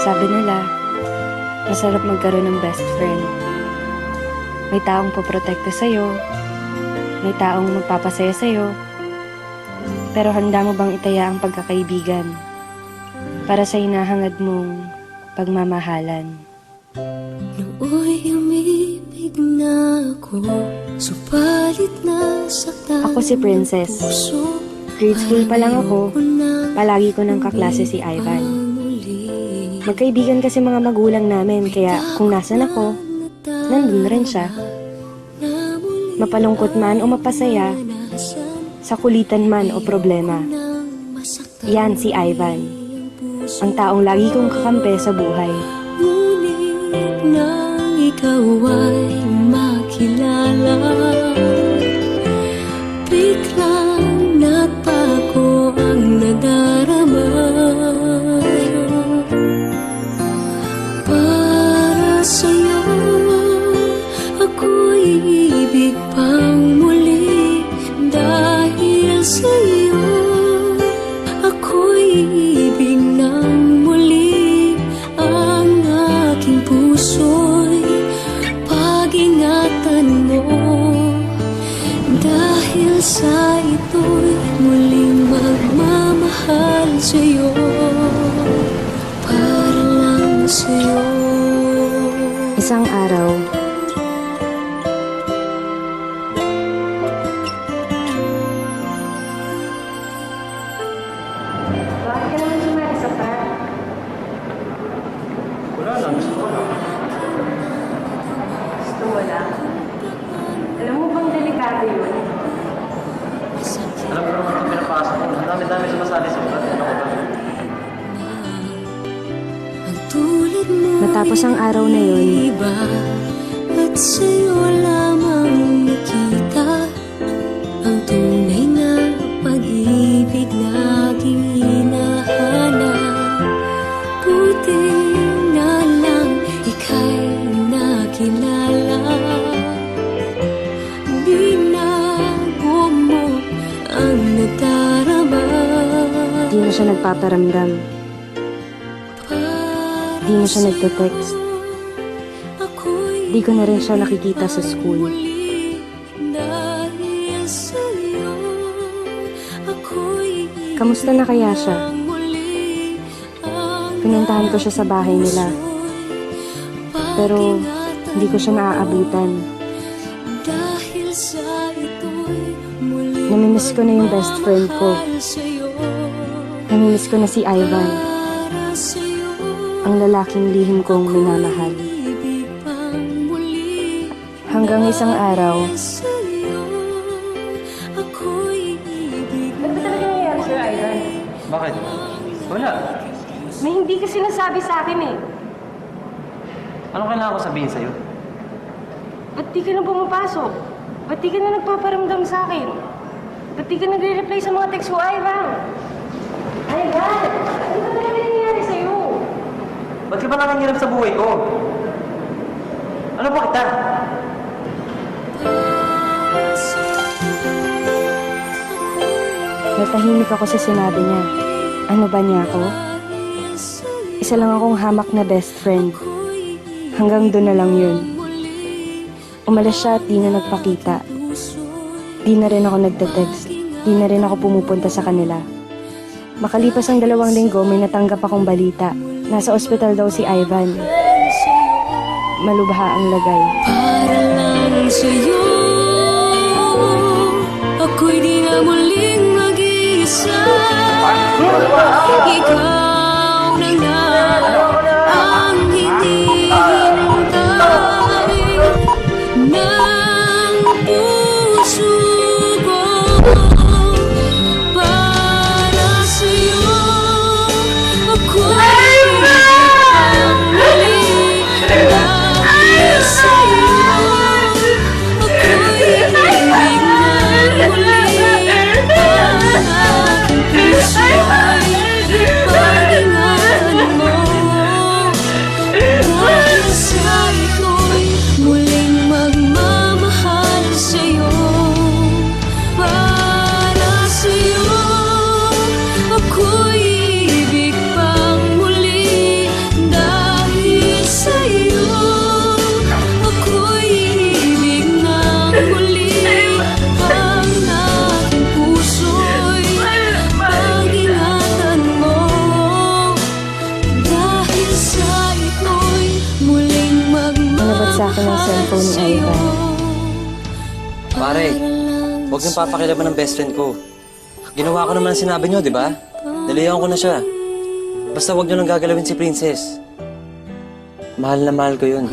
Sabi nila, masarap magkaroon ng best friend. May taong poprotekta sa'yo, may taong magpapasaya sa'yo, pero handa mo bang itaya ang pagkakaibigan para sa hinahangad mong pagmamahalan? Nooy umibig na ako, subalit nasaktan Ako si Princess. puso. Grade school pa lang ako, palagi ko ng kaklase si Ivan. Magkaibigan kasi mga magulang namin, kaya kung nasan ako, nandun rin siya. Mapalungkot man o mapasaya, sa kulitan man o problema. Yan si Ivan, ang taong lagi kong kakampi sa buhay. Ngunit nang ikaw ay makilala, biglang nagbago ang nadarama. Para sa'yo, ako'y ibig pang muli. Dahil sa'yo, ako'y ibig ng muli. Ang aking puso'y pag-ingatan mo. Dahil sa ito'y muling magmamahal sa'yo, para lang sa'yo. Isang araw, bakit ka naman sumali sa prank? Wala lang, gusto ko lang. Gusto mo lang? Alam mo bang delikado yun? Alam ko naman itong pinapasok ko. Ang dami-dami sumasali sa ulat. Ano ko ba? Ang tulad mo Matapos ang araw na yun, iba, at sa'yo lamang nakita ang tunay na pag-ibig laging hinahanap. Buti na lang ika'y nakilala. Binago mo ang nadarama. di na siya nagpaparamdam. Di na siya nagte-text. Di ko na rin siya nakikita sa school. Kamusta na kaya siya? Pinuntahan ko siya sa bahay nila. Pero hindi ko siya naaabutan. Namimiss ko na yung best friend ko. Namimiss ko na si Ivan, ang lalaking lihim kong minamahal. Hanggang isang araw, Ano ba talaga nangyayari sa'yo, Ivan? Bakit? Wala. May hindi ka sinasabi sa akin eh. Anong kailangan ko sabihin sa'yo? Ba't di ka na pumapasok? Ba't di ka na nagpaparamdam sa akin? Ba't di ka nagre-reply sa mga text ko, Ivan? Ivan! Ano ba talaga nangyayari sa'yo? Ba't ka ba nakangirap sa buhay ko? Ano ba kita? natahimik ako sa sinabi niya. Ano ba niya ako? Isa lang akong hamak na best friend. Hanggang doon na lang yun. Umalis siya at di na nagpakita. Di na rin ako nagte-text. Di na rin ako pumupunta sa kanila. Makalipas ang 2 linggo, may natanggap akong balita. Nasa ospital daw si Ivan. Malubha ang lagay. Para lang sa'yo, ako'y di na muling mag-iisa. Ikaw na nga ang hinihintay ng puso ko. Para sa'yo, ako'y ang muli. Dahil sa'yo, ako'y ibig na muli. Ang aking puso'y pag-ingatan mo. sa akin ng cellphone ni Ivan. Pare, huwag niyong papakilaban ng best friend ko. Ginawa ko naman ang sinabi niyo, di ba? Nalayan ko na siya. Basta huwag niyo lang gagalawin si Princess. Mahal na mahal ko yun.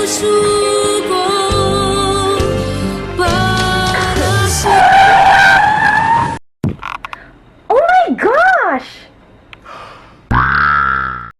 Puso ko para sa Oh my gosh!